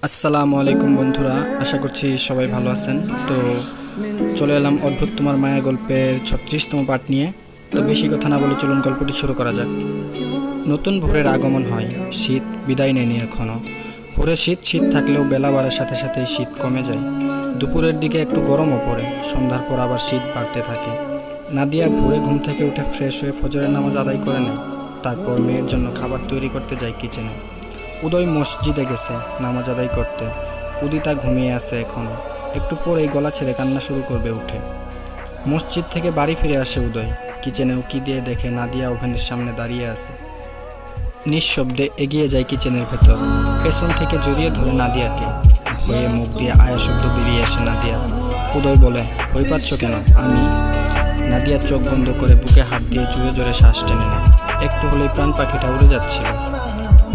আসসালামু আলাইকুম বন্ধুরা, আশা করছি সবাই ভালো আছেন। তো চলে এলাম অদ্ভুত তোমার মায়া গল্পের 36তম পার্ট নিয়ে। তো বেশি কথা না বলে চলুন গল্পটি শুরু করা যাক। নতুন ভোরের আগমন হয়, শীত বিদায় নেয়নি এখনও। ভোরে শীত থাকলেও বেলা বাড়ার সাথে সাথেই শীত কমে যায়। দুপুরের দিকে একটু গরমও পড়ে, সন্ধ্যার পর আবার শীত বাড়তে থাকে। নাদিয়া ভোরে ঘুম থেকে উঠে ফ্রেশ হয়ে ফজরের নামাজ আদায় করে নেয়। তারপর মেয়ের জন্য খাবার তৈরি করতে যায় কিচেনে। উদয় মসজিদে গেছে নামাজ আদায় করতে। উদিতা ঘুমিয়ে আছে এখনও। একটু পরেই গলা ছেড়ে কান্না শুরু করবে উঠে। মসজিদ থেকে বাড়ি ফিরে আসে উদয়। কিচেনে উকি দিয়ে দেখে নাদিয়া ওভেনের সামনে দাঁড়িয়ে আছে। নিঃশব্দে এগিয়ে যায় কিচেনের ভেতর। পেছন থেকে জড়িয়ে ধরে নাদিয়াকে। ভয়ে মুখ দিয়ে আয়া শব্দ বেরিয়ে আসে নাদিয়া। উদয় বলে, ভয় পাচ্ছ কেন? আমি। নাদিয়া চোখ বন্ধ করে বুকে হাত দিয়ে জোরে জোরে শ্বাস টেনে নেয়। একটু হলেই প্রাণ পাখিটা উড়ে যাচ্ছিল।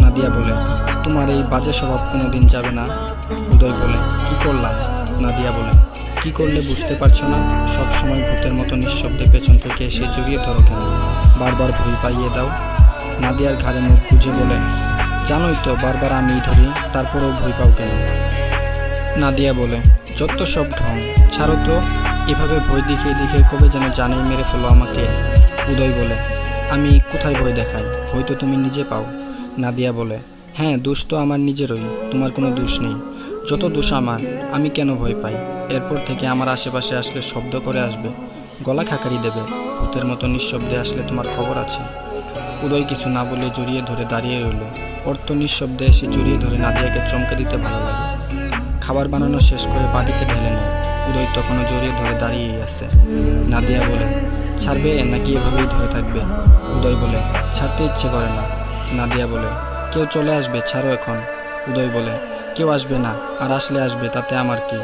নাদিয়া বলে, তোমার এই বাজে স্বভাব কোনোদিন যাবে না। উদয় বলে, কি করলাম? নাদিয়া বলে, কি করলে বুঝতে পারছো না? সব সময় ভূতের মতো নিঃশব্দে পেছন থেকে এসে জড়িয়ে ধরো কেন? বারবার ভয় পাইয়ে দাও। নাদিয়ার ঘাড়ে মুখ গুজে বলে, জানোই তো বারবার আমিই ধরি, তারপরেও ভয় পাও কেন? নাদিয়া বলে, যত সব ঢং, ছাড়ো তো। এভাবে ভয় দেখিয়ে দেখিয়ে কবে যেন জানেই মেরে ফেলো আমাকে। উদয় বলে, আমি কোথায় ভয় দেখাই? ভয় তো তুমি নিজে পাও। নাদিয়া বলে, হ্যাঁ, দোষ তো আমার নিজেরই, তোমার কোনো দোষ নেই। যত দোষ আমার, আমি কেন ভয় পাই? এরপর থেকে আমার আশেপাশে আসলে শব্দ করে আসবে, গলা খাকারি দেবে। ভূতের মতো নিঃশব্দে আসলে তোমার খবর আছে। উদয় কিছু না বলে জড়িয়ে ধরে দাঁড়িয়ে রইল। ওর তো নিঃশব্দে এসে জড়িয়ে ধরে নাদিয়াকে চমকে দিতে ভালো লাগে। খাবার বানানো শেষ করে বাটিতে ঢেলে নেয়। উদয় তখনও জড়িয়ে ধরে দাঁড়িয়েই আছে। নাদিয়া বলে, ছাড়বে নাকি এভাবেই ধরে থাকবে? উদয় বলে, ছাড়তে ইচ্ছে করে না। নাদিয়া বলে, কেউ চলে আসবে, ছাড়ো এখন। উদয় বলে, কেউ আসবে না, আর আসলে আসবে, তাতে আমার কি?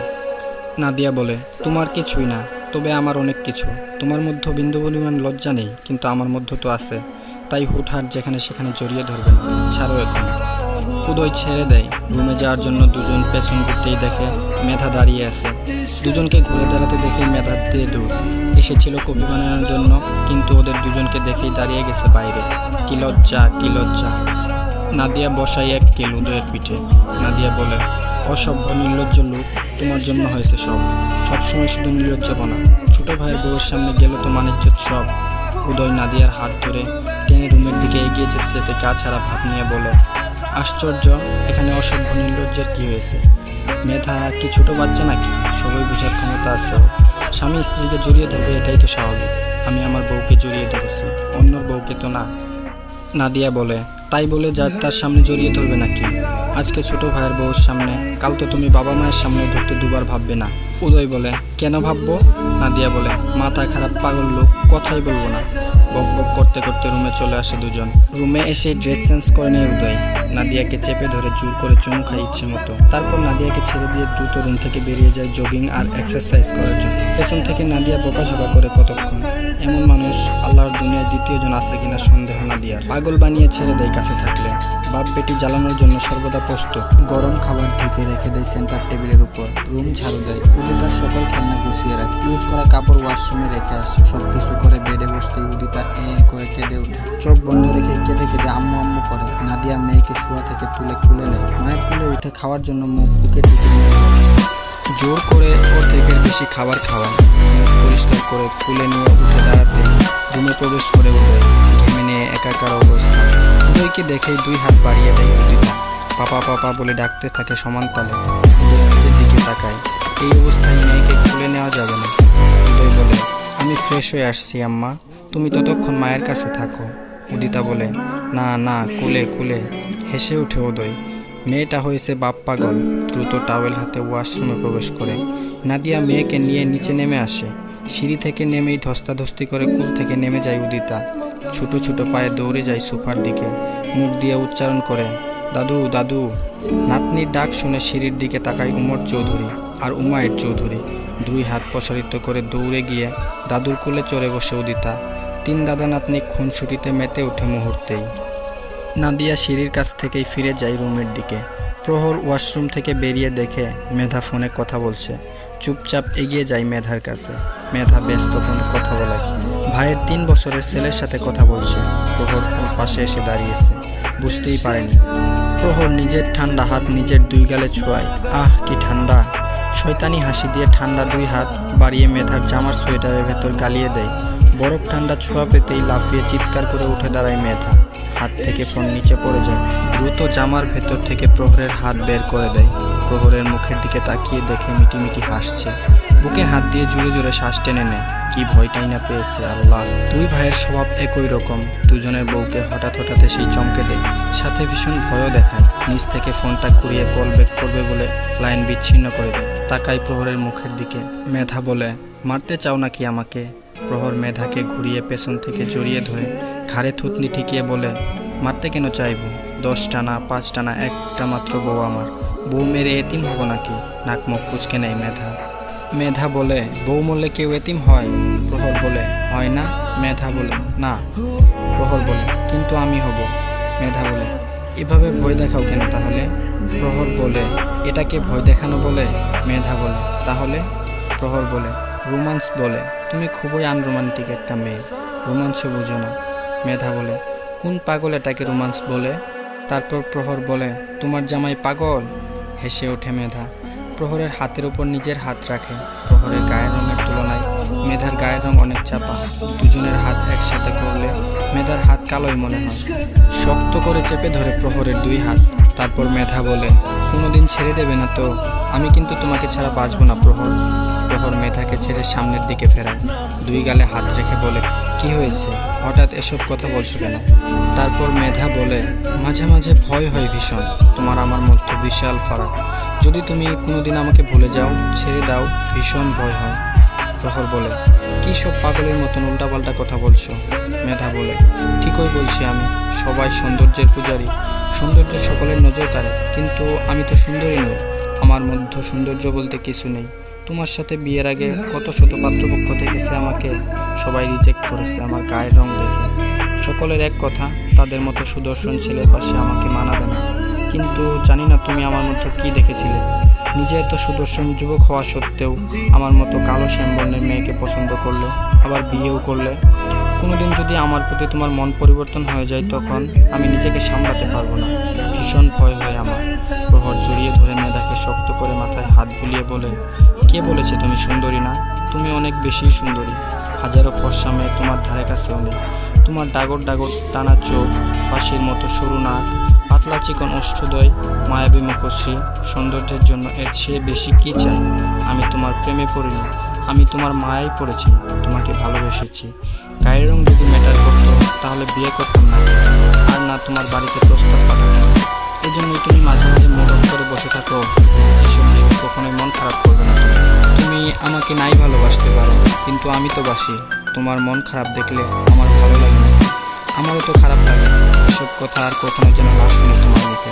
নাদিয়া বলে, তোমার কিছুই না, তবে আমার অনেক কিছু। তোমার মধ্যে বিন্দু পরিমাণ লজ্জা নেই, কিন্তু আমার মধ্যে তো আছে। তাই হুটহাট যেখানে সেখানে জড়িয়ে ধরবে না, ছাড়ো এখন। উদয় ছেড়ে দেয়। রুমে যাওয়ার জন্য দুজন পেছন ঘুরতেই দেখে মেধা দাঁড়িয়ে আছে। দুজনকে ঘুরে দাঁড়াতে দেখেই মেধা দিয়ে দৌড়। এসেছিল কপি বানানোর জন্য, কিন্তু ওদের দুজনকে দেখেই দাঁড়িয়ে গেছে বাইরে। কি লজ্জা, কি লজ্জা। নাদিয়া বসাই এক কিল উদয়ের পিঠে। নাদিয়া বলে, অসভ্য নির্লজ্জ লোক, তোমার জন্য হয়েছে সব। সবসময় শুধু নির্লজ্জপনা। ছোট ভাইয়ের বউয়ের সামনে গেলে তো মানিজ্জত সব। উদয় নাদিয়ার হাত ধরে টেনে রুমের দিকে এগিয়ে যেতে যেতে গা ছাড়া ভাব নিয়ে বলে, আশ্চর্য, এখানে অসভ্য নির্লজ্জের কি হয়েছে? মেধা কি ছোট বাচ্চা নাকি? সবাই বোঝার ক্ষমতা আছে। স্বামী স্ত্রীকে জড়িয়ে ধরবে, এটাই তো স্বাভাবিক। আমি আমার বউকে জড়িয়ে ধরেছি, অন্যর বউকে তো না। নাদিয়া বলে, তাই বলে যার তার সামনে জড়িয়ে ধরবে নাকি? আজকে ছোট ভাইয়ের বউর সামনে, কাল তো তুমি বাবা মায়ের সামনে ধরতে দুবার ভাববে না। উদয় বলে, কেন ভাববো? নাদিয়া বলে, মাথা খারাপ পাগল লোক, কথাই বলবো না। বক বক করতে করতে রুমে চলে আসে দুজন। রুমে এসে ড্রেস চেঞ্জ করে নেয় উদয়। নাদিয়াকে চেপে ধরে জোর করে চুমু খায় ইচ্ছে মতো। তারপর নাদিয়াকে ছেড়ে দিয়ে দ্রুত রুম থেকে বেরিয়ে যায় জগিং আর এক্সারসাইজ করার জন্য। পেছন থেকে নাদিয়া বকাঝকা করে কতক্ষণ। এমন মানুষ আল্লাহর দুনিয়ায় দ্বিতীয়জন আছে কিনা সন্দেহ নাদিয়ার। পাগল বানিয়ে ছেড়ে দেয় কাছে থাকলে। বাপ বেটি জ্বালানোর জন্য সর্বদা প্রস্তুত। গরম খাবার ঢেকে রেখে দেয় সেন্টার টেবিলের উপর। রুম ঝাড়ু দেয়। উদিতার সকল খেলনা গুছিয়ে রাখে। ইউজ করা কাপড় ওয়াশরুমে রেখে আসে। সবকিছু করে বেডে বসতে উদিতা করে কেঁদে ওঠে। চোখ বন্ধ রেখে কেঁদে কেঁদে আম্মু আম্মু করে। নাদিয়া মেয়েকে শোয়া থেকে তুলে কুলে নেয়। মায়ের কুলে উঠে খাওয়ার জন্য মুখ বুকে টিকে নিয়ে জোর করে ওর থেকে বেশি খাবার খাওয়ায়। মুখ পরিষ্কার করে কুলে নিয়ে উঠে দাঁড়াতে রুমে প্রবেশ করে উদয়। ঘেমে নিয়ে একাকার অবস্থা। উদয়কে দেখেই দুই হাত বাড়িয়ে দেয় উদিতা। পাপা পাপা বলে ডাকতে থাকে সমান তালে। উদয় নিচের দিকে তাকায়। এই অবস্থায় মেয়েকে কুলে নেওয়া যাবে না। উদয় বলে, আমি ফ্রেশ হয়ে আসছি আম্মা, তুমি ততক্ষণ মায়ের কাছে থাকো। উদিতা বলে, না না, কুলে কুলে। হেসে ওঠে উদয়। মেয়েটা হয়েছে বাপ পাগল। দ্রুত টাওয়েল হাতে ওয়াশরুমে প্রবেশ করে। নাদিয়া মেয়েকে নিয়ে নিচে নেমে আসে। সিঁড়ি থেকে নেমেই ধস্তাধস্তি করে কুল থেকে নেমে যায় উদিতা। ছোট ছোট পায়ে দৌড়ে যায় সোফার দিকে। মুখ দিয়ে উচ্চারণ করে, দাদু দাদু। নাতনির ডাক শুনে সিঁড়ির দিকে তাকায় উমর চৌধুরী আর উমায়ের চৌধুরী। দুই হাত প্রসারিত করে দৌড়ে গিয়ে দাদুর কোলে চড়ে বসে উদিতা। তিন দাদা নাতনি খুনসুটিতে মেতে ওঠে মুহূর্তেই। নাদিয়া সিঁড়ির কাছ থেকেই ফিরে যায় রুমের দিকে। প্রহর ওয়াশরুম থেকে বেরিয়ে দেখে মেধা ফোনে কথা বলছে। চুপচাপ এগিয়ে যায় মেধার কাছে। মেধা ব্যস্ত ফোনে কথা বলায়। ভাইয়ের 3 বছরের ছেলের সাথে কথা বলছে। প্রহর ওর পাশে এসে দাঁড়িয়েছে। বুঝতেই পারেনি। প্রহর নিজের ঠান্ডা হাত নিজের দুই গালে ছোঁয়ায়। আহ কি ঠান্ডা! শয়তানি হাসি দিয়ে ঠান্ডা দুই হাত বাড়িয়ে মেধার জামার সোয়েটারের ভেতর গালিয়ে দেয়। বরফ ঠান্ডা ছোঁয়া পেতেই লাফিয়ে চিৎকার করে উঠে দাঁড়ায় মেধা। হাত থেকে ফোন নিচে পড়ে যায়। দ্রুত জামার ভেতর থেকে প্রহরের হাত বের করে দেয়। প্রহরের মুখের দিকে তাকিয়ে দেখে মিটিমিটি হাসছে। বুকে হাত দিয়ে জোরে জোরে শ্বাস টেনে নেয়। কি ভয়টাই না পেয়েছে আল্লাহ! দুই ভাইয়ের স্বভাব একই রকম। দুজনের বউকে হঠাৎ হঠাৎ সেই চমকে দেয়, সাথে ভীষণ ভয়ও দেখায়। নিচ থেকে ফোনটা ঘুরিয়ে কল ব্যাক করবে বলে লাইন বিচ্ছিন্ন করে দেয়। তাকায় প্রহরের মুখের দিকে। মেধা বলে, মারতে চাও নাকি আমাকে? প্রহর মেধাকে ঘুরিয়ে পেছন থেকে জড়িয়ে ধরে ঘাড়ে থুতনি ঠেকিয়ে বলে, মারতে কেন চাইব? 10টা না 5টা না, একটা মাত্র বউ আমার। বউ মেরে এতিম হব নাকি? নাক মুখ কুচকে নেয় মেধা। মেধা বলে, বউ মরলে কেউ এতিম হয়? প্রহর বলে, হয় না। মেধা বলে, না। প্রহর বলে, কিন্তু আমি হব। মেধা বলে, এভাবে ভয় দেখাও কেন তাহলে? প্রহর বলে, এটাকে ভয় দেখানো বলে? মেধা বলে, তাহলে? প্রহর বলে, রোমান্স বলে। তুমি খুবই আনরোমান্টিক একটা মেয়ে, রোমান্সও বুঝো না। মেধা বলে, কোন পাগল এটাকে রোমান্স বলে? তারপর প্রহর বলে, তোমার জামাই পাগল? হেসে ওঠে মেধা। প্রহরের হাতের উপর নিজের হাত রাখে। প্রহরের গায়ের রঙের তুলনায় মেধার গায়ের রং অনেক চাপা। দুজনের হাত একসাথে করলে মেধার হাত কালোই মনে হয়। শক্ত করে চেপে ধরে প্রহরের দুই হাত। তারপর মেধা বলে, কোনোদিন ছেড়ে দেবে না তো? আমি কিন্তু তোমাকে ছাড়া বাঁচব না প্রহর। প্রহর মেধাকে ছেড়ে সামনের দিকে ফেরায়। দুই গালে হাত রেখে বলে, কি হয়েছে? হঠাৎ এসব কথা বলছো কেন? তারপর মেধা বলে, মাঝে মাঝে ভয় হয় ভীষণ। তোমার আমার মধ্যে বিশাল ফারাক। যদি তুমি কোনোদিন আমাকে ভুলে যাও, ছেড়ে দাও, ভীষণ ভয় হয়। প্রহর বলে, কী সব পাগলের মতন উল্টাপাল্টা কথা বলছো? মেধা বলে, ঠিকই বলছি আমি। সবাই সৌন্দর্যের পূজারী, সৌন্দর্য সকলের নজর কাড়ে, কিন্তু আমি তো সুন্দরী নই। আমার মধ্যে সৌন্দর্য বলতে কিছু নেই। তোমার সাথে বিয়ের আগে কত শত পাত্রপক্ষ দেখেছে আমাকে, সবাই রিজেক্ট করেছে আমার গায়ের রং দেখে। সকলের এক কথা, তাদের মতো সুদর্শন ছেলের পাশে আমাকে মানাবে না। কিন্তু জানি না তুমি আমার মতো কি দেখেছিলে। নিজে এত সুদর্শন যুবক হওয়া সত্ত্বেও আমার মতো কালো শ্যামবর্ণের মেয়েকে পছন্দ করলে, আবার বিয়েও করলে। কোনোদিন যদি আমার প্রতি তোমার মন পরিবর্তন হয়ে যায়, তখন আমি নিজেকে সামলাতে পারবো না। ভীষণ ভয় হয় আমার। প্রহর জড়িয়ে ধরে মেধাকে শক্ত করে মাথায় হাত বুলিয়ে বলে, কে বলেছে তুমি সুন্দরী না? তুমি অনেক বেশি সুন্দরী। হাজারো ফর্সা মেয়ে তোমার ধারে কাছেও নেই। তোমার ডাগর ডাগর টানা চোখ, পাশির মতো সরু নাক, পাতলা চিকন ওষ্ঠদ্বয়, মায়াবী মুখশ্রী, সৌন্দর্যের জন্য এর চেয়ে বেশি কি চাই? আমি তোমার প্রেমে পড়িনি, আমি তোমার মায়াই পড়েছি, তোমাকে ভালোবেসেছি। গায়ের রং যদি ম্যাটার করতো তাহলে বিয়ে করতাম না, আর না তোমার বাড়িতে প্রস্তাব পাঠাতাম। এই জন্যই তুমি মাঝে মাঝে মুড অফ করে বসে থাকো। এসব নিয়ে কখনোই মন খারাপ করবে না। তুমি আমাকে নাই ভালোবাসতে পারো, কিন্তু আমি তো বাসি। তোমার মন খারাপ দেখলে আমার ভালো লাগে না। আমারও তো খারাপ লাগে। এসব কথা আর কখনো যেন না শুনি তোমার মুখে।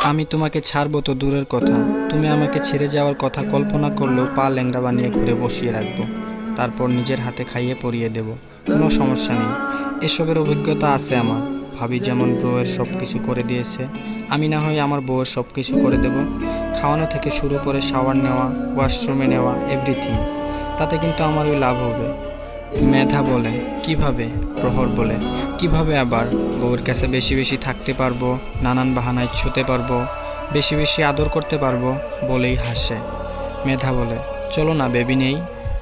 আমি তোমাকে ছাড়বো তো দূরের কথা, তুমি আমাকে ছেড়ে যাওয়ার কথা কল্পনা করলেও পা ল্যাংড়া বানিয়ে ঘুরে বসিয়ে রাখবো। তারপর নিজের হাতে খাইয়ে পরিয়ে দেব। কোনো সমস্যা নেই। এসবের অভিজ্ঞতা আছে আমার। ভাবি যেমন বউয়ের সব কিছু করে দিয়েছে, আমি না হয় আমার বউয়ের সব কিছু করে দেব। খাওয়ানো থেকে শুরু করে শাওয়ার নেওয়া, ওয়াশরুমে নেওয়া, এভরিথিং। তাতে কিন্তু আমারই লাভ হবে। মেধা বলে, কিভাবে? প্রহর বলে, কিভাবে আবার? বউয়ের কাছে বেশি বেশি থাকতে পারবো, নানান বাহানায় ছুতে পারবো, বেশি বেশি আদর করতে পারবো, বলেই হাসে। মেধা বলে, চলো না বেবি নেই।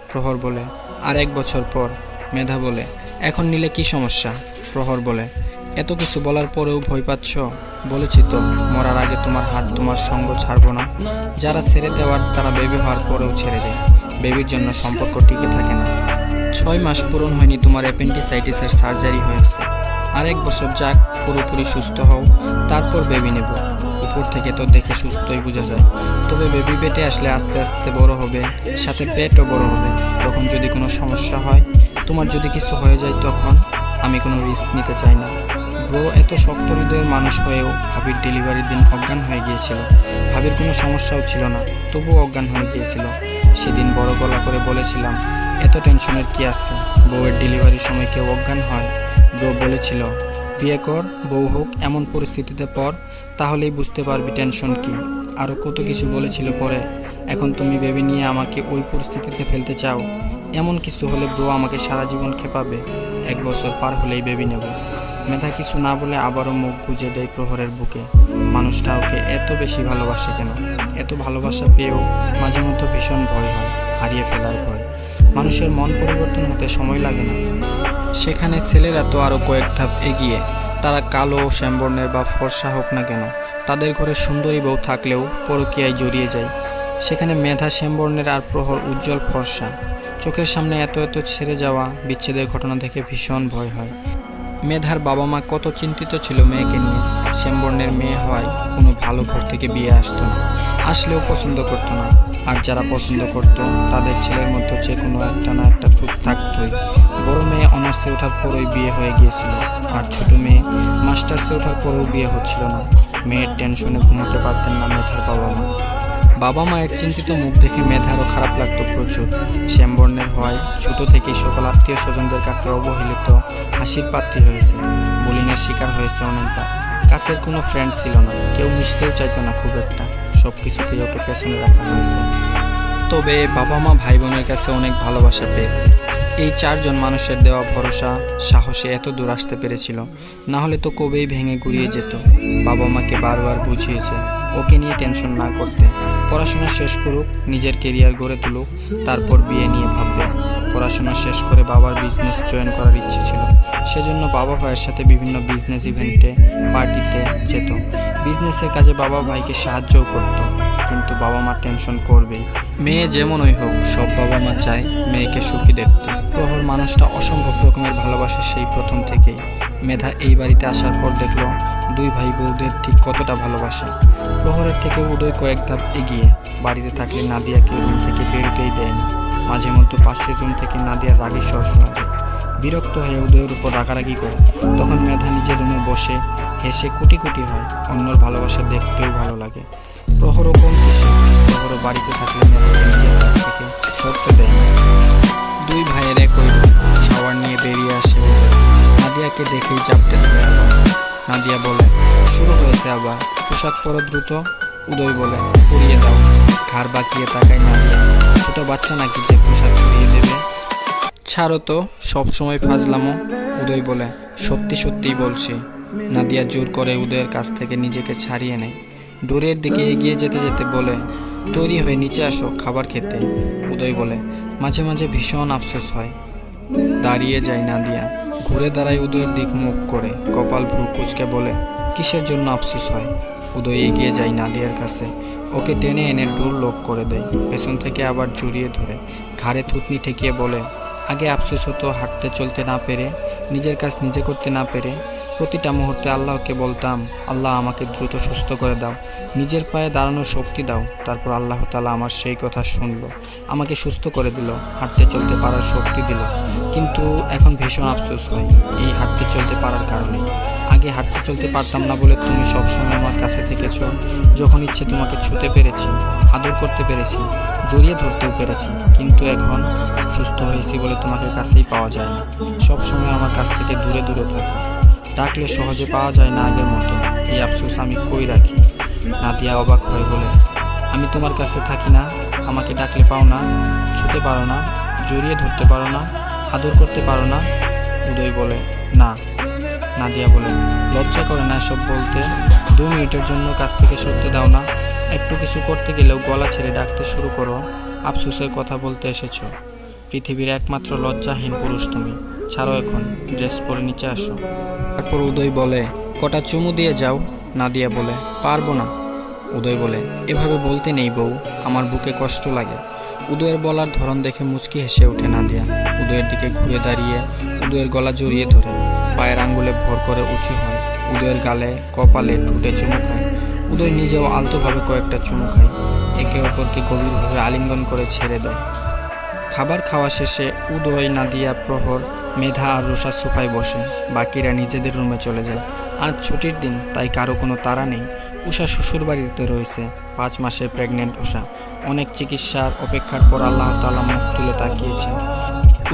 প্রহর বলে, আর 1 বছর পর। মেধা বলে, এখন নিলে কি সমস্যা? প্রহর বলে, এত কিছু বলার পরেও ভয় পাচ্ছ? বলেছি তো, মরার আগে তোমার হাত তোমার সঙ্গ ছাড়বো না। যারা ছেড়ে দেওয়ার তারা বেবি হওয়ার পরেও ছেড়ে দেয়। বেবির জন্য সম্পর্ক টিকে থাকে না। 6 মাস পূরণ হয়নি তোমার অ্যাপেন্ডিসাইটিসের সার্জারি হয়েছে। আর 1 বছর যাক, পুরোপুরি সুস্থ হও, তারপর বেবি নেব। উপর থেকে তো দেখে সুস্থই বোঝা যায়, তবে বেবি পেটে আসলে আস্তে আস্তে বড় হবে, সাথে পেটও বড় হবে। তখন যদি কোনো সমস্যা হয়, তোমার যদি কিছু হয়ে যায়, তখন আমি কোনো রিস্ক নিতে চাই না। ব্রো এত শক্ত হৃদয়ের মানুষ হয়েও ভাবির ডেলিভারির দিন অজ্ঞান হয়ে গিয়েছিল। ভাবির কোনো সমস্যাও ছিল না, তবুও অজ্ঞান হয়ে গিয়েছিল। সেদিন বড় গলা করে বলেছিলাম, এত টেনশনের কি আছে? বউয়ের ডেলিভারির সময় কেউ অজ্ঞান হয়? ব্রো বলেছিল, বিয়ে কর, বউ হোক, এমন পরিস্থিতিতে পর, তাহলেই বুঝতে পারবি টেনশন কি। আরও কত কিছু বলেছিল পরে। এখন তুমি বেবি নিয়ে আমাকে ওই পরিস্থিতিতে ফেলতে চাও? এমন কিছু হলে ব্রো আমাকে সারা জীবন খেপাবে। 1 বছর পার হলেই বেবি নেব। মেধা কিছু না বলে আবারও মুখ গুজে দেয় প্রহরের বুকে। মানুষটা ওকে এত বেশি ভালোবাসে কেন? এত ভালোবাসা পেয়েও মাঝে মধ্যে ভীষণ ভয় হয়, হারিয়ে ফেলার ভয়। মানুষের মন পরিবর্তন হতে সময় লাগে না। সেখানে ছেলেরা তো আরও কয়েক ধাপ এগিয়ে। তারা কালো, শ্যামবর্ণের বা ফর্সা হোক না কেন, তাদের ঘরে সুন্দরী বউ থাকলেও পরকীয়ায় জড়িয়ে যায়। সেখানে মেধা শ্যামবর্ণের আর প্রহর উজ্জ্বল ফর্সা। চোখের সামনে এত এত ছেড়ে যাওয়া বিচ্ছেদের ঘটনা দেখে ভীষণ ভয় হয়। মেধার বাবা মা কত চিন্তিত ছিল মেয়েকে নিয়ে। শ্যামবর্ণের মেয়ে হওয়ায় কোনো ভালো ঘর থেকে বিয়ে আসতো না, আসলেও পছন্দ করতো না। আর যারা পছন্দ করত তাদের ছেলের মধ্যে যে কোনো একটা না একটা খুঁত থাকতোই। বড় মেয়ে অনার্সে ওঠার পরই বিয়ে হয়ে গিয়েছিল, আর ছোট মেয়ে মাস্টার্সে ওঠার পরেও বিয়ে হচ্ছিল না। মেয়ের টেনশনে ঘুমোতে পারতেন না মেধার বাবা মা। বাবা মায়ের চিন্তিত মুখ দেখে মেধারও খারাপ লাগতো প্রচুর। শ্যামবর্ণের হয় ছোট থেকেই সকল আত্মীয় স্বজনদের কাছে অবহেলিত, হাসির পাত্রী হয়েছে, বুলিংয়ের শিকার হয়েছে অনেকবার। কাছের কোনো ফ্রেন্ড ছিল না, কেউ মিশতেও চাইতো না খুব একটা। সব কিছুতেই ওকে পেছনে রাখা হয়েছে। তবে বাবা মা ভাই বোনের কাছে অনেক ভালোবাসা পেয়েছে। এই চারজন মানুষের দেওয়া ভরসা, সাহসে এত দূর আসতে পেরেছিল, না হলে তো কবেই ভেঙে গুড়িয়ে যেত। বাবা মাকে বারবার বুঝিয়েছে ওকে নিয়ে টেনশন না করতে, পড়াশোনা শেষ করুক, নিজের কেরিয়ার গড়ে তুলুক, তারপর বিয়ে নিয়ে ভাববে। পড়াশোনা শেষ করে বাবার বিজনেস জয়েন করার ইচ্ছে ছিল, সেজন্য বাবা ভাইয়ের সাথে বিভিন্ন বিজনেস ইভেন্টে, পার্টিতে যেত। বিজনেসের কাজে বাবা ভাইকে সাহায্যও করত, কিন্তু বাবা মা টেনশন করবেই। মেয়ে যেমনই হোক, সব বাবা মা চায় মেয়েকে সুখী দেখতে। প্রহর মানুষটা অসম্ভব রকমের ভালোবাসে সেই প্রথম থেকেই। মেধা এই বাড়িতে আসার পর দেখলো দুই ভাই বউদের ঠিক কতটা ভালোবাসে। প্রহরের থেকে উদয় কয়েক ধাপ এগিয়ে। বাড়িতে থাকলে নাদিয়াকে রুম থেকে বেরোতেই দেয় না। মাঝে মধ্যে পাশের রুম থেকে নাদিয়ার রাগের স্বর শোনা যায়। বিরক্ত হয়ে উদয়ের উপর রাগারাগি করে। তখন মেধা নিজের রুমে বসে হেসে কুটি কুটি হয়। অন্যর ভালোবাসা দেখতেও ভালো লাগে। প্রহরও কোন কিছু, প্রহরও বাড়িতে থাকলে মেধাকে নিজের কাছ থেকে সরতে দেয় না। দুই ভাইয়ের একই রুম। শাওয়ার নিয়ে বেরিয়ে আসে নাদিয়াকে দেখেই চাপতে ধরে আবার। নাদিয়া বলে, শুরু হয়েছে আবার, পোশাক পরো দ্রুত। উদয় বলে, পরিয়ে দাও। ঘাড় বাঁকিয়ে তাকায় নাদিয়া। ছোট বাচ্চা নাকি যে পোশাক পরিয়ে দেবে? ছাড়ো তো, সবসময় ফাজলামো। উদয় বলে, সত্যি সত্যিই বলছি। নাদিয়া জোর করে উদয়ের কাছ থেকে নিজেকে ছাড়িয়ে নেয়। ডোরের দিকে এগিয়ে যেতে যেতে বলে, তৈরি হয়ে নিচে আসো খাবার খেতে। উদয় বলে, মাঝে মাঝে ভীষণ আফসোস হয়। দাঁড়িয়ে যায় নাদিয়া, ঘুরে দাঁড়ায় উদয়ের দিক মুখ করে, কপাল ভ্রু কুঁচকে বলে, কিসের জন্য আফসোস হয়? উদয় এগিয়ে যায় নাদিয়ার কাছে, ওকে টেনে এনে ডোর লক করে দেয়। পেছন থেকে আবার জড়িয়ে ধরে ঘাড়ে থুতনি ঠেকিয়ে বলে, আগে আফসোস হতো হাঁটতে চলতে না পেরে, নিজের কাজ নিজে করতে না পেরে। প্রতিটা মুহূর্তে আল্লাহকে বলতাম, আল্লাহ আমাকে দ্রুত সুস্থ করে দাও, নিজের পায়ে দাঁড়ানোর শক্তি দাও। তারপর আল্লাহ তাআলা আমার সেই কথা শুনলো, আমাকে সুস্থ করে দিল, হাঁটতে চলতে পারার শক্তি দিল। কিন্তু এখন ভীষণ আফসোস হয় এই হাঁটতে চলতে পারার কারণে। আগে হাঁটতে চলতে পারতাম না বলে তুমি সবসময় আমার কাছে থেকেছো। যখন ইচ্ছে তোমাকে ছুঁতে পেরেছি, আদর করতে পেরেছি, জড়িয়ে ধরতেও পেরেছি। কিন্তু এখন সুস্থ হয়েছি বলে তোমাকে কাছেই পাওয়া যায় না। সবসময় আমার কাছ থেকে দূরে দূরে থাকো, ডাকলে সহজে পাওয়া যায় না আগের মতো। এই আফসোস আমি কই রাখি? নাদিয়া অবাক হয়ে বলে, আমি তোমার কাছে থাকি না, আমাকে ডাকলে পাও না, ছুঁতে পারো না, জড়িয়ে ধরতে পারো না, আদর করতে পারো না? উদয় বলে, না। নাদিয়া বলে, লজ্জা করে না এসব বলতে? 2 মিনিটের জন্য কাছ থেকে সরতে দাও না? একটু কিছু করতে গেলেও গলা ছেড়ে ডাকতে শুরু করো। আফসোসের কথা বলতে এসেছো? পৃথিবীর একমাত্র লজ্জাহীন পুরুষ তুমি। ছাড়ো এখন, ড্রেস পরে নিচে আসো। তারপর উদয় বলে, কটা চুমু দিয়ে যাও। নাদিয়া বলে, পারবো না। উদয় বলে, এভাবে বলতে নেই বউ, আমার বুকে কষ্ট লাগে। উদয়ের বলার ধরন দেখে মুচকি হেসে ওঠে নাদিয়া। উদয়ের দিকে ঘুরে দাঁড়িয়ে উদয়ের গলা জড়িয়ে ধরে, পায়ের আঙ্গুলে ভর করে উঁচু হয়। উদয়ের গালে, কপালে, ঠোঁটে চুমু খায়। উদয় নিজেও আলতোভাবে কয়েকটা চুমু খায়। একে অপরকে গভীরভাবে আলিঙ্গন করে ছেড়ে দেয়। খাবার খাওয়া শেষে উদয়, নাদিয়া, প্রহর, মেধা আর রুষা সোফায় বসে। বাকিরা নিজেদের রুমে চলে যায়। আজ ছুটির দিন, তাই কারো কোনো তাড়া নেই। উষা শ্বশুর বাড়িতে রয়েছে। 5 মাসের প্রেগনেন্ট উষা। অনেক চিকিৎসার অপেক্ষার পর আল্লাহ তাআলা মুখ তুলে তাকিয়েছেন।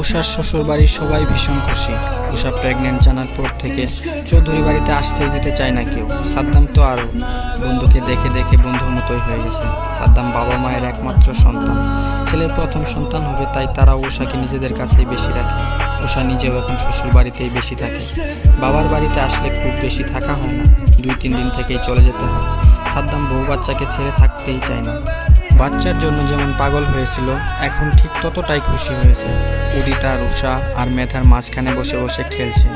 উষার শ্বশুর বাড়ির সবাই ভীষণ খুশি। উষা প্রেগনেন্ট জানার পর থেকে চৌধুরী বাড়িতে আসতেই দিতে চায় না কেউ। সাদ্দাম তো আরও, বন্ধুকে দেখে দেখে বন্ধুর মতোই হয়ে গেছে। সাদ্দাম বাবা মায়ের একমাত্র সন্তান, ছেলের প্রথম সন্তান হবে, তাই তারা উষাকে নিজেদের কাছেই বেশি রাখে। উষা নিজেও এখন শ্বশুর বাড়িতেই বেশি থাকে। বাবার বাড়িতে আসলে খুব বেশি থাকা হয় না, 2-3 দিন থেকেই চলে যেতে হয়। সাদ্দাম বউ বাচ্চাকে ছেড়ে থাকতেই চায় না। বাচ্চার জন্য যেমন পাগল হয়েছিল, এখন ঠিক ততটাই খুশি হয়েছে। উদিতা, রুষা আর মেধার মাঝখানে বসে বসে খেলছে।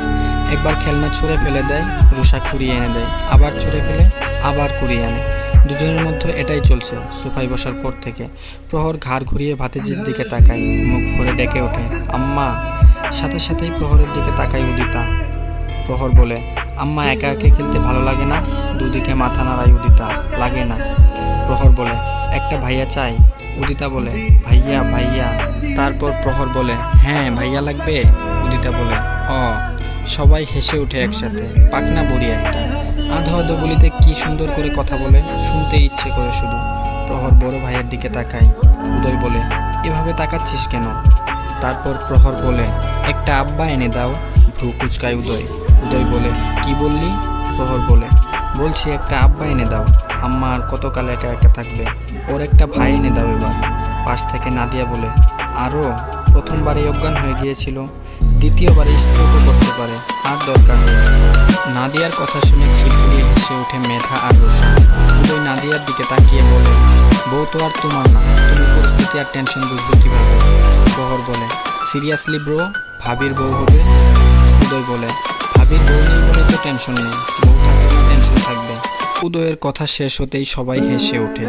একবার খেলনা ছুঁড়ে ফেলে দেয়, রুষা কুড়িয়ে এনে দেয়, আবার ছুঁড়ে ফেলে, আবার কুড়িয়ে আনে। দুজনের মধ্যে এটাই চলছে সোফায় বসার পর থেকে। প্রহর ঘাড় ঘুরিয়ে ভাতিজির দিকে তাকায়, মুখ ভরে ডেকে ওঠে, আম্মা। সাথে সাথেই প্রহরের দিকে তাকায় উদিতা। প্রহর বলে, আম্মা একা একা খেলতে ভালো লাগে না? দুদিকে মাথা নাড়ায় উদিতা, লাগে না। প্রহর বলে, একটা ভাইয়া চাই? উদিতা বলে, ভাইয়া ভাইয়া। তারপর প্রহর বলে, হ্যাঁ ভাইয়া লাগবে? উদিতা বলে, সবাই হেসে ওঠে একসাথে। পাকনা বড়ি একটা, আধো আধো বলিতে কি সুন্দর করে কথা বলে, শুনতে ইচ্ছে করে শুধু। প্রহর বড় ভাইয়ের দিকে তাকায়। উদয় বলে, এভাবে তাকাচ্ছিস কেন? তারপর প্রহর বলে, একটা আব্বা এনে দাও। ভ্রু কুচকায় উদয়। উদয় বলে, কি বললি? প্রহর বলে, বলছি একটা আব্বা এনে দাও, আম্মা আর কতকাল একা একা থাকবে, ওর একটা ভাই এনে দাও এবার। পাশ থেকে নাদিয়া বলে, আরও? প্রথমবারে অজ্ঞান হয়ে গিয়েছিল, দ্বিতীয়বারে স্ট্রোকও করতে পারে, আর দরকার নেই। নাদিয়ার কথা শুনে খিলখিলিয়ে হেসে ওঠে মেধা আর রুষা। উদয় নাদিয়ার দিকে তাকিয়ে বলে, বউ তো আর তোমার না, তুমি পরিস্থিতি আর টেনশন বুঝবে কীভাবে? প্রহর বলে, সিরিয়াসলি ব্রো, ভাবির বউ হবে? উদয় বলে, ভাবির বউ নেই বলে তো টেনশন নেই, বউ থাকলে টেনশন থাকবে। উদয়ের কথা শেষ হতেই সবাই হেসে ওঠে।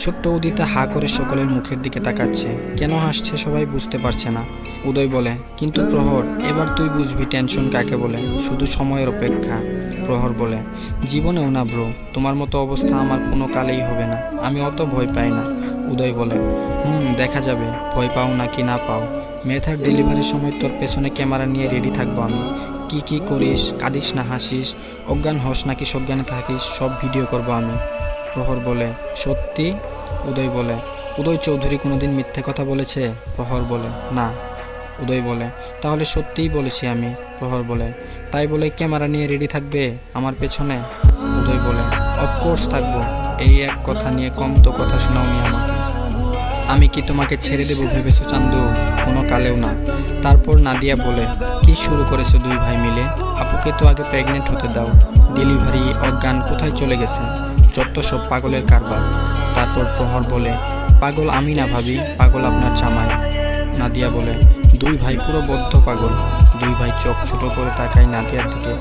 ছোট্ট উদিতা হা করে সকলের মুখের দিকে তাকাচ্ছে, কেন হাসছে সবাই বুঝতে পারছে না। উদয় বলে, কিন্তু প্রহর, এবার তুই বুঝবি টেনশন কাকে বলে, শুধু সময়ের অপেক্ষা। প্রহর বলে, জীবনেও না ব্রো, তোমার মতো অবস্থা আমার কোনো কালেই হবে না, আমি অত ভয় পাই না। উদয় বলে, দেখা যাবে ভয় পাও না কি না পাও। মেধার ডেলিভারির সময় তোর পেছনে ক্যামেরা নিয়ে রেডি থাকবো আমি। কি করিস, কাঁদিস না হাসিস, অজ্ঞান হস নাকি সজ্ঞানে থাকিস, সব ভিডিও করব আমি। প্রহর বলে, সত্যি? উদয় বলে, উদয় চৌধুরী কোনোদিন মিথ্যে কথা বলেছে? প্রহর বলে, না। উদয় বলে, তাহলে সত্যিই বলেছি আমি। প্রহর বলে, তাই বলে ক্যামেরা নিয়ে রেডি থাকবে আমার পেছনে? উদয় বলে, অফকোর্স থাকবো, এই এক কথা নিয়ে কম তো কথা শোনাওনি আমাকে। আমি কি তোমাকে ছেড়ে দেবো ভেবেছো চান্দু? কোনো কালেও না। তারপর নাদিয়া বলে, কি শুরু করেছো দুই ভাই মিলে? আপুকে তো আগে প্রেগনেন্ট হতে দাও, ডেলিভারি, অজ্ঞান, কোথায় চলে গেছে? যত সব পাগলের কারবার। তারপর প্রহর বলে, পাগল আমি না ভাবি, পাগল আপনার জামাই। নাদিয়া বলে, দুই ভাই পুরো বদ্ধ পাগল। দুই ভাই চোখ ছোট করে তাকায় নাদিয়ার দিকে,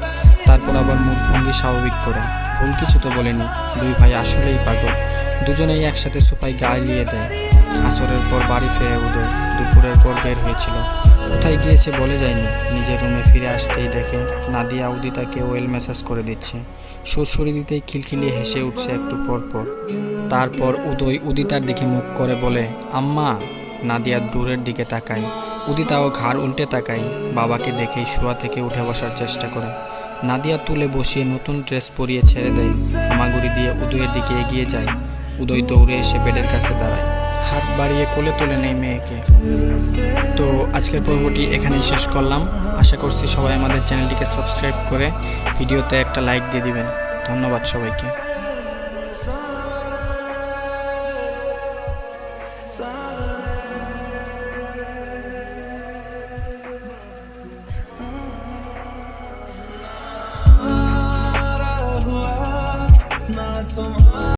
তারপর আবার মুখ ভঙ্গি স্বাভাবিক করে। ভুল কিছু তো বলেনি, দুই ভাই আসলেই পাগল। দুজনেই একসাথে সোফায় গা এলিয়ে দেয়। আসরের পর বাড়ি ফেরে উদয়, দুপুরের পর বের হয়েছিল, কোথায় গিয়েছে বলে যায়নি। নিজের রুমে ফিরে আসতেই দেখে নাদিয়া উদিতাকে ওয়েল ম্যাসাজ করে দিচ্ছে। সুরসুরি দিতেই খিলখিলিয়ে হেসে উঠছে একটু পর পর। তারপর উদয় উদিতার দিকে মুখ করে বলে, আম্মা। নাদিয়া দূরের দিকে তাকায়, উদিতাও ঘাড় উল্টে তাকায়। বাবাকে দেখেই শোয়া থেকে উঠে বসার চেষ্টা করে। নাদিয়া তুলে বসিয়ে নতুন ড্রেস পরিয়ে ছেড়ে দেয়, হামাগুড়ি দিয়ে উদয়ের দিকে এগিয়ে যায়। উদয় দৌড়ে এসে বেডের কাছে দাঁড়ায়, হাত বাড়িয়ে কোলে তুলে নেয় মেয়েকে। তো আজকের পর্বটি এখানেই শেষ করলাম। আশা করছি সবাই আমাদের চ্যানেলটিকে সাবস্ক্রাইব করে ভিডিওতে একটা লাইক দিয়ে দিবেন। ধন্যবাদ সবাইকে।